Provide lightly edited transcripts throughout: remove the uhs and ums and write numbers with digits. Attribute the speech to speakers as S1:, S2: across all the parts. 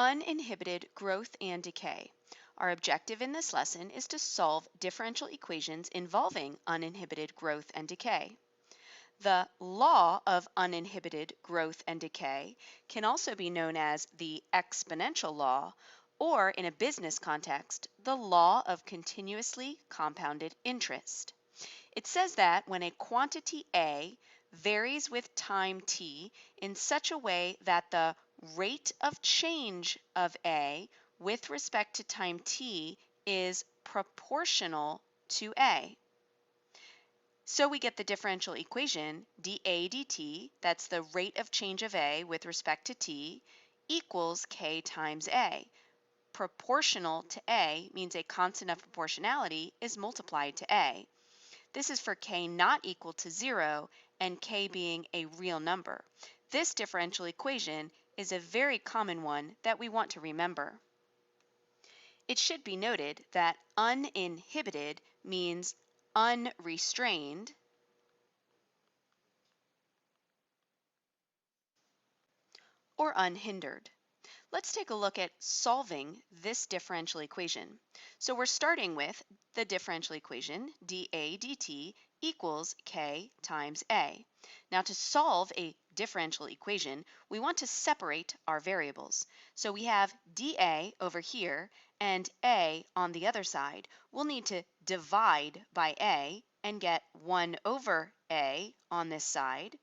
S1: Uninhibited growth and decay. Our objective in this lesson is to solve differential equations involving uninhibited growth and decay. The law of uninhibited growth and decay can also be known as the exponential law, or in a business context, the law of continuously compounded interest. It says that when a quantity A varies with time t in such a way that the rate of change of A with respect to time t is proportional to A. So we get the differential equation dA dt, that's the rate of change of A with respect to t, equals k times A. Proportional to A means a constant of proportionality is multiplied to A. This is for k not equal to 0 and k being a real number. This differential equation is a very common one that we want to remember. It should be noted that uninhibited means unrestrained, or unhindered. Let's take a look at solving this differential equation. So we're starting with the differential equation dA dt equals k times A. Now to solve a differential equation, we want to separate our variables. So we have dA over here and A on the other side. We'll need to divide by A and get 1 over A on this side,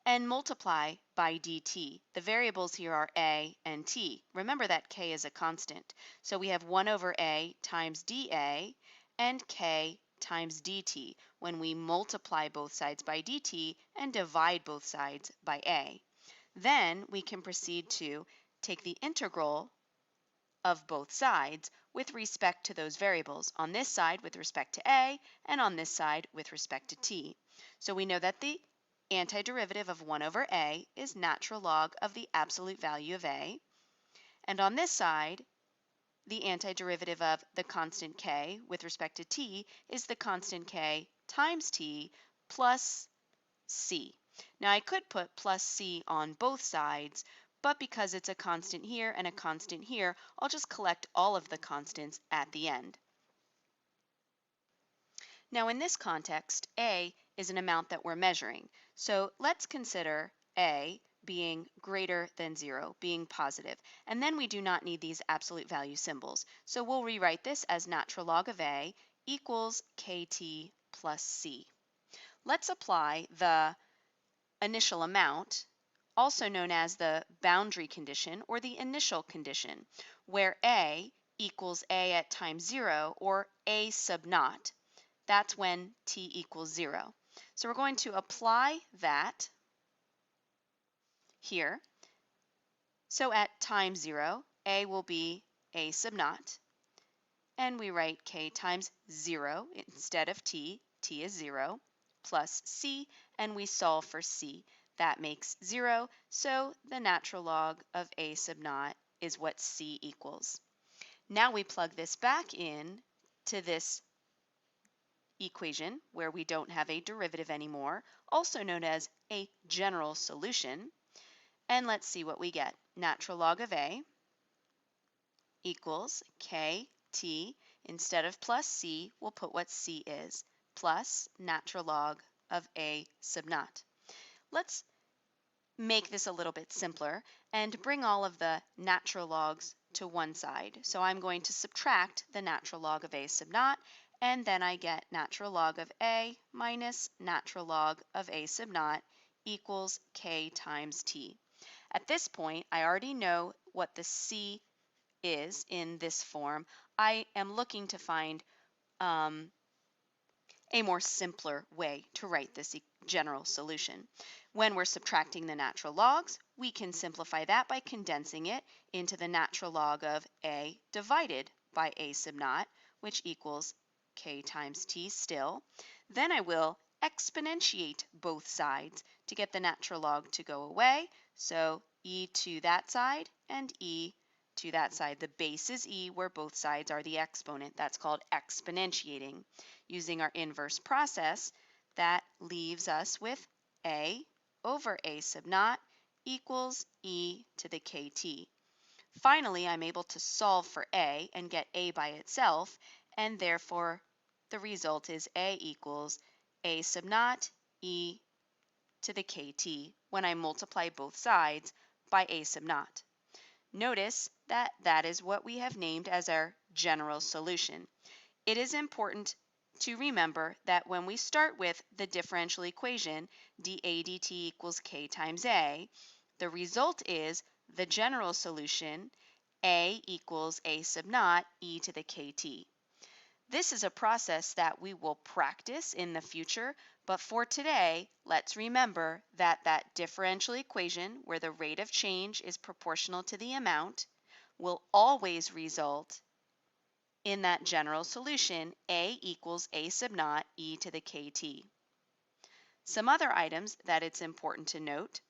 S1: and multiply by dt. The variables here are a and t. Remember that k is a constant. So we have 1 over a times dA and k times dt when we multiply both sides by dt and divide both sides by a. Then we can proceed to take the integral of both sides with respect to those variables, on this side with respect to a and on this side with respect to t. So we know that the antiderivative of 1 over a is natural log of the absolute value of a, and on this side the antiderivative of the constant k with respect to t is the constant k times t plus c. Now I could put plus c on both sides, but because it's a constant here and a constant here, I'll just collect all of the constants at the end. Now in this context, A is an amount that we're measuring. So let's consider A being greater than 0, being positive. And then we do not need these absolute value symbols. So we'll rewrite this as natural log of A equals kt plus c. Let's apply the initial amount, also known as the boundary condition or the initial condition, where A equals A at time 0 or A sub naught. That's when t equals 0. So we're going to apply that here. So at time 0, a will be a sub naught, and we write k times 0 instead of t. T is 0, plus c, and we solve for c. That makes 0, so the natural log of a sub naught is what c equals. Now we plug this back in to this equation where we don't have a derivative anymore, also known as a general solution. And let's see what we get. Natural log of a equals kt. Instead of plus c, we'll put what c is, plus natural log of a sub naught. Let's make this a little bit simpler and bring all of the natural logs to one side. So I'm going to subtract the natural log of a sub naught, and then I get natural log of a minus natural log of a sub naught equals k times t. At this point, I already know what the c is in this form. I am looking to find a more simpler way to write this general solution. When we're subtracting the natural logs, we can simplify that by condensing it into the natural log of a divided by a sub naught, which equals k times t still. Then I will exponentiate both sides to get the natural log to go away. So e to that side and e to that side. The base is e where both sides are the exponent. That's called exponentiating. Using our inverse process, that leaves us with a over a sub naught equals e to the kt. Finally, I'm able to solve for A and get A by itself, and therefore the result is A equals A sub naught e to the kt when I multiply both sides by A sub naught. Notice that that is what we have named as our general solution. It is important to remember that when we start with the differential equation dA dt equals k times A, the result is the general solution A equals A sub naught e to the kt. This is a process that we will practice in the future, but for today, let's remember that that differential equation where the rate of change is proportional to the amount will always result in that general solution, A equals A sub naught e to the kt. Some other items that it's important to note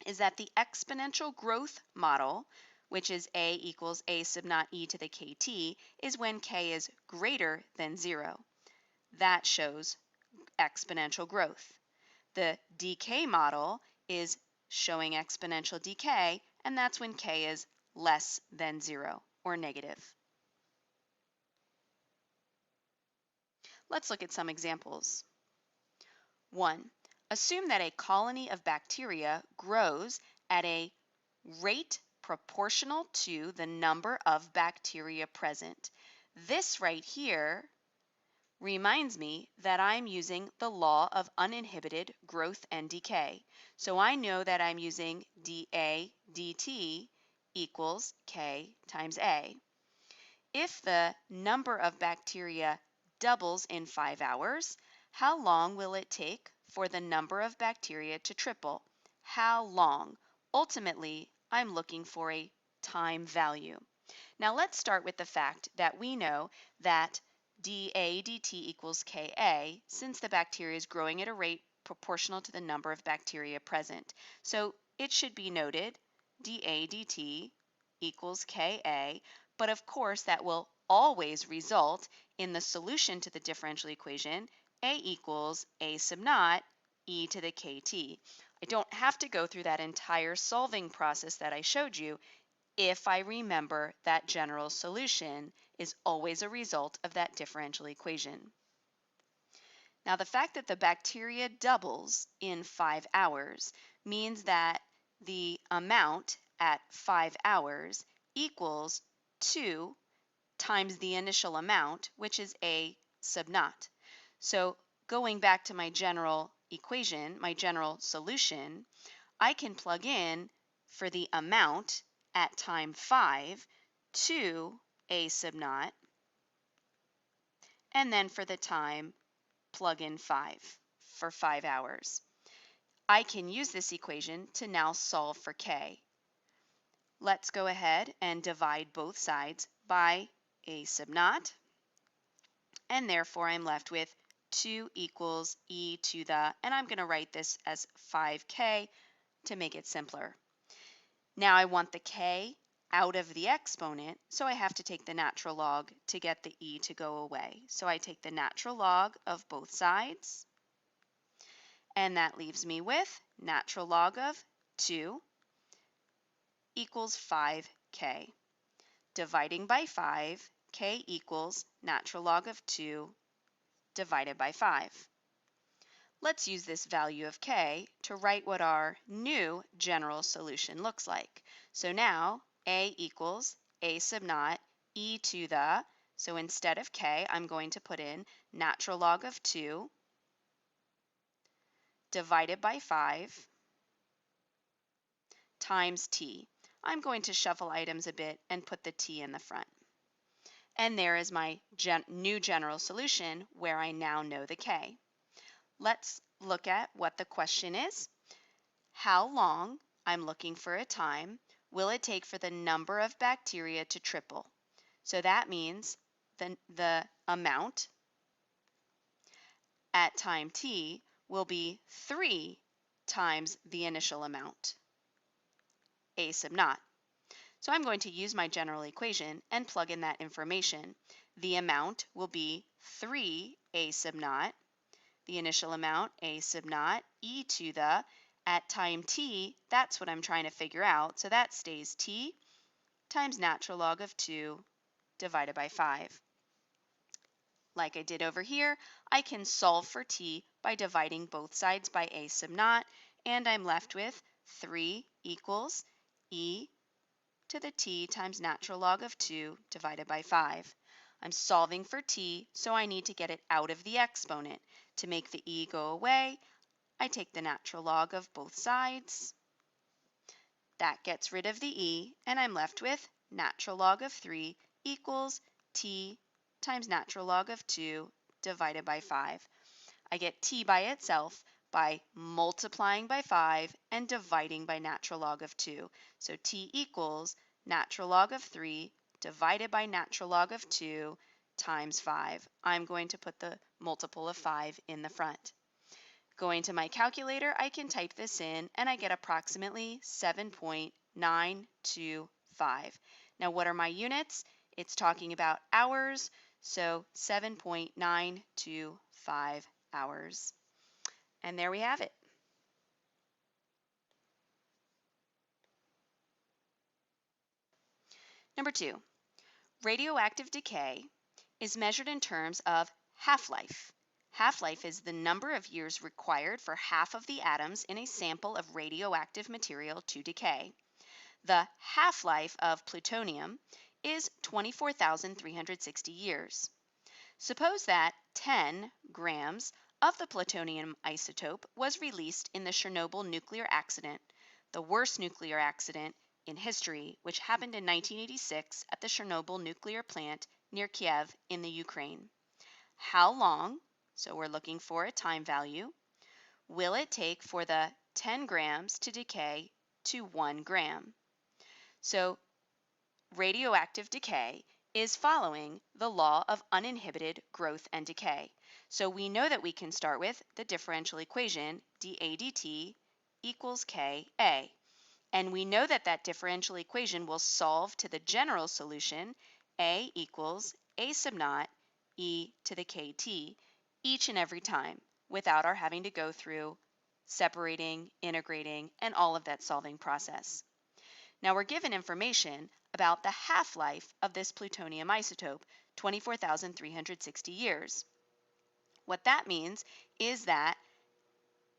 S1: is that the exponential growth model, which is A equals A sub naught e to the kt, is when k is greater than 0. That shows exponential growth. The decay model is showing exponential decay, and that's when k is less than 0 or negative. Let's look at some examples. 1. Assume that a colony of bacteria grows at a rate proportional to the number of bacteria present. This right here reminds me that I'm using the law of uninhibited growth and decay. So I know that I'm using dA dt equals K times A. If the number of bacteria doubles in 5 hours, how long will it take for the number of bacteria to triple? How long? Ultimately, I'm looking for a time value. Now let's start with the fact that we know that dA dt equals Ka since the bacteria is growing at a rate proportional to the number of bacteria present. So it should be noted dA dt equals Ka, but of course that will always result in the solution to the differential equation A equals A sub naught e to the kt. I don't have to go through that entire solving process that I showed you if I remember that general solution is always a result of that differential equation. Now, the fact that the bacteria doubles in 5 hours means that the amount at 5 hours equals 2 times the initial amount, which is A sub naught. So going back to my general equation, my general solution, I can plug in for the amount at time 5 to A sub naught, and then for the time, plug in 5 for 5 hours. I can use this equation to now solve for K. Let's go ahead and divide both sides by A sub naught, and therefore I'm left with 2 equals e to the, and I'm going to write this as 5k to make it simpler. Now I want the k out of the exponent, so I have to take the natural log to get the e to go away. So I take the natural log of both sides, and that leaves me with natural log of 2 equals 5k. Dividing by 5, k equals natural log of 2 divided by 5. Let's use this value of k to write what our new general solution looks like. So now A equals A sub naught e to the, so instead of k, I'm going to put in natural log of 2 divided by 5 times t. I'm going to shuffle items a bit and put the t in the front. And there is my new general solution where I now know the k. Let's look at what the question is. How long, I'm looking for a time, will it take for the number of bacteria to triple? So that means the amount at time t will be 3 times the initial amount, A sub naught. So I'm going to use my general equation and plug in that information. The amount will be 3 A sub naught, the initial amount, A sub naught, e to the, at time t, that's what I'm trying to figure out. So that stays t, times natural log of 2 divided by 5. Like I did over here, I can solve for t by dividing both sides by a sub naught, and I'm left with 3 equals e to the t times natural log of 2 divided by 5. I'm solving for t, so I need to get it out of the exponent. To make the e go away, I take the natural log of both sides. That gets rid of the e, and I'm left with natural log of 3 equals t times natural log of 2 divided by 5. I get t by itself by multiplying by 5 and dividing by natural log of 2. So t equals natural log of 3 divided by natural log of 2 times 5. I'm going to put the multiple of 5 in the front. Going to my calculator, I can type this in and I get approximately 7.925. Now, what are my units? It's talking about hours, so 7.925 hours. And there we have it. Number 2, radioactive decay is measured in terms of half-life. Half-life is the number of years required for half of the atoms in a sample of radioactive material to decay. The half-life of plutonium is 24,360 years. Suppose that 10 grams of the plutonium isotope was released in the Chernobyl nuclear accident, the worst nuclear accident in history, which happened in 1986 at the Chernobyl nuclear plant near Kiev in the Ukraine. How long, so we're looking for a time value, will it take for the 10 grams to decay to 1 gram? So radioactive decay is following the law of uninhibited growth and decay. So we know that we can start with the differential equation dA dt equals Ka. And we know that that differential equation will solve to the general solution A equals A sub naught e to the kt each and every time without our having to go through separating, integrating, and all of that solving process. Now we're given information about the half-life of this plutonium isotope, 24,360 years. What that means is that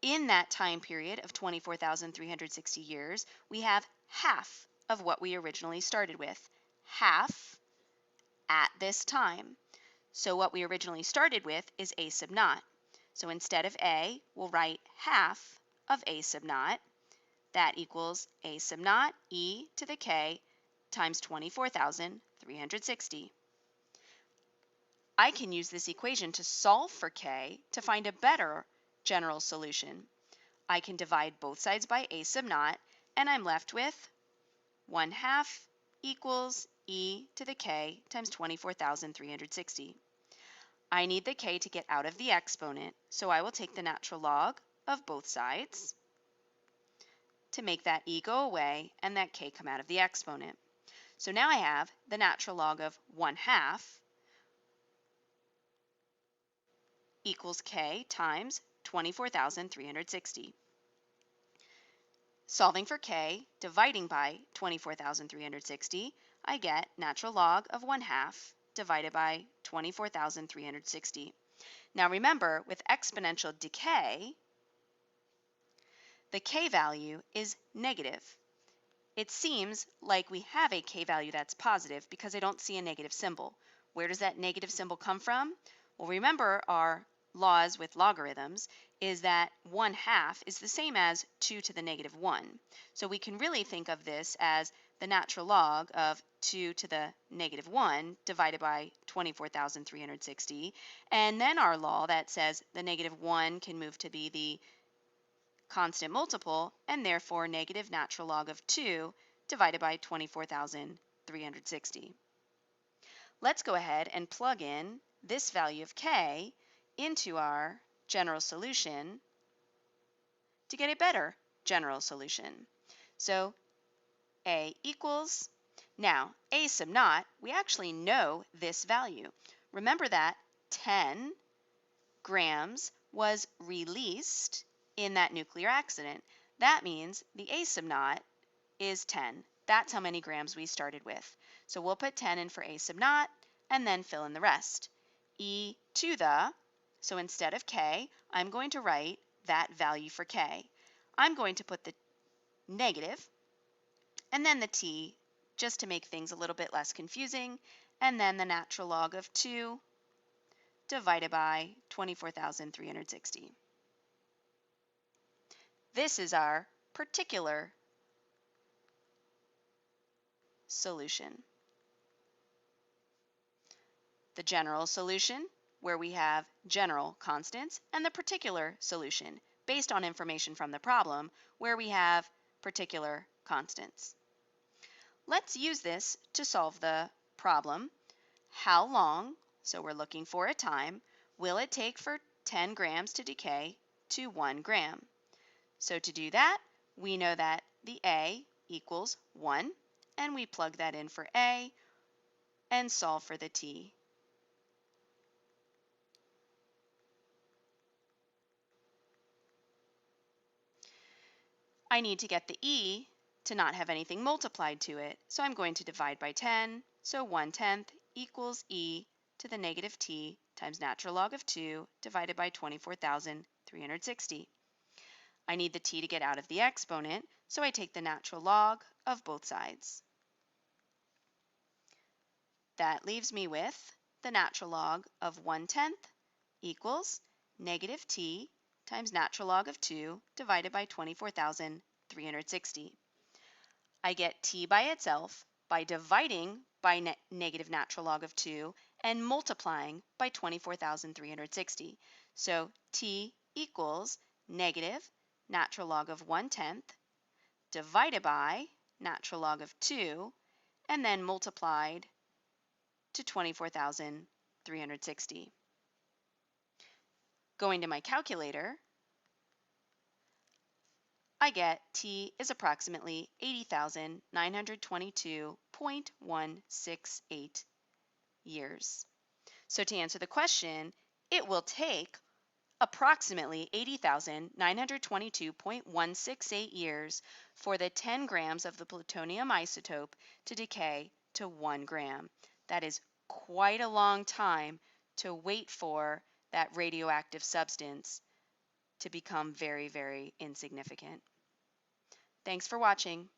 S1: in that time period of 24,360 years, we have half of what we originally started with. Half at this time. So what we originally started with is A sub naught. So instead of A, we'll write half of A sub naught. That equals A sub naught e to the k times 24,360. I can use this equation to solve for k to find a better general solution. I can divide both sides by A sub naught, and I'm left with 1/2 equals e to the k times 24,360. I need the k to get out of the exponent, so I will take the natural log of both sides to make that e go away and that k come out of the exponent. So now I have the natural log of 1/2 equals k times 24,360. Solving for k, dividing by 24,360, I get natural log of 1/2 divided by 24,360. Now remember, with exponential decay, the k value is negative. It seems like we have a k value that's positive because I don't see a negative symbol. Where does that negative symbol come from? Well, remember our laws with logarithms is that 1/2 is the same as 2 to the negative 1. So we can really think of this as the natural log of 2 to the negative 1 divided by 24,360. And then our law that says the negative 1 can move to be the constant multiple, and therefore negative natural log of 2 divided by 24,360. Let's go ahead and plug in this value of k into our general solution to get a better general solution. So A equals, now A sub naught, we actually know this value. Remember that 10 grams was released in that nuclear accident. That means the A sub naught is 10. That's how many grams we started with. So we'll put 10 in for A sub naught and then fill in the rest. E to the, so instead of K, I'm going to write that value for K. I'm going to put the negative and then the T just to make things a little bit less confusing, and then the natural log of 2 divided by 24,360. This is our particular solution. The general solution, where we have general constants, and the particular solution, based on information from the problem, where we have particular constants. Let's use this to solve the problem. How long, so we're looking for a time, will it take for 10 grams to decay to 1 gram? So to do that, we know that the A equals 1, and we plug that in for A and solve for the T. I need to get the E to not have anything multiplied to it, so I'm going to divide by 10. So 1/10 equals E to the negative T times natural log of 2 divided by 24,360. I need the T to get out of the exponent, so I take the natural log of both sides. That leaves me with the natural log of 1/10 equals negative T times natural log of 2 divided by 24,360. I get T by itself by dividing by negative natural log of 2 and multiplying by 24,360. So T equals negative natural log of 1/10 divided by natural log of 2 and then multiplied to 24,360. Going to my calculator, I get T is approximately 80,922.168 years. So to answer the question, it will take approximately 80,922.168 years for the 10 grams of the plutonium isotope to decay to 1 gram. That is quite a long time to wait for that radioactive substance to become very, very insignificant. Thanks for watching.